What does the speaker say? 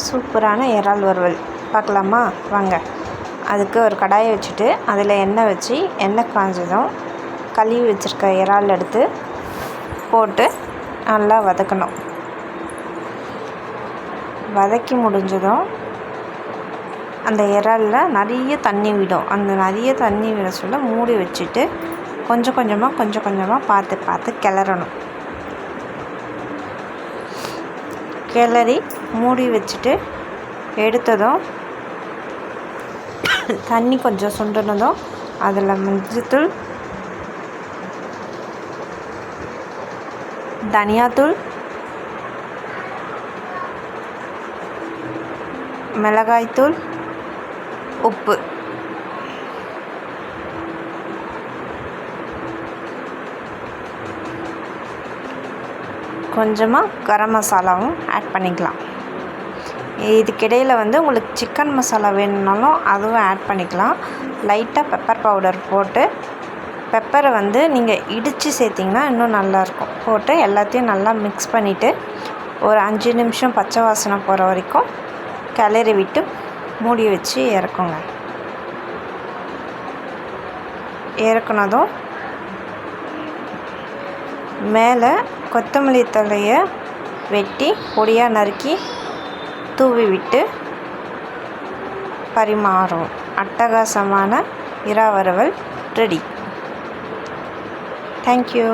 சூப்பரான இறால் வறுவல் பார்க்கலாமா வாங்க. அதுக்கு ஒரு கடாயை வச்சுட்டு அதில் எண்ணெய் வச்சு எண்ணெய் காஞ்சதும் கழுவி வச்சுருக்க இறால் எடுத்து போட்டு நல்லா வதக்கணும். வதக்கி முடிஞ்சதும் அந்த இறாலில் நிறைய தண்ணி விடும். அந்த நிறைய தண்ணி விட சொல்ல மூடி வச்சுட்டு கொஞ்சம் கொஞ்சமாக பார்த்து கிளறணும். கிளறி மூடி வச்சுட்டு எடுத்ததும் தண்ணி கொஞ்சம் சுண்டினதும் அதில் மஞ்சள்தூள், தனியாத்தூள், மிளகாய்த்தூள், உப்பு கொஞ்சமாக கரம் மசாலாவும் ஆட் பண்ணிக்கலாம். இதுக்கிடையில் உங்களுக்கு சிக்கன் மசாலா வேணும்னாலும் அதுவும் ஆட் பண்ணிக்கலாம். லைட்டாக பெப்பர் பவுடர் போட்டு பெப்பரை நீங்கள் இடித்து சேர்த்திங்கன்னா இன்னும் நல்லாயிருக்கும். போட்டு எல்லாத்தையும் நல்லா மிக்ஸ் பண்ணிவிட்டு ஒரு 5 நிமிஷம் பச்சை வாசனை போகிற வரைக்கும் கிளறி விட்டு மூடி வச்சு இறக்குங்க. இறக்குனதும் மேலே கொத்தமல்லி தழையை வெட்டி பொடியாக நறுக்கி தூவி விட்டு பரிமாறும். அட்டகாசமான இறா வறுவல் ரெடி. தேங்க்யூ.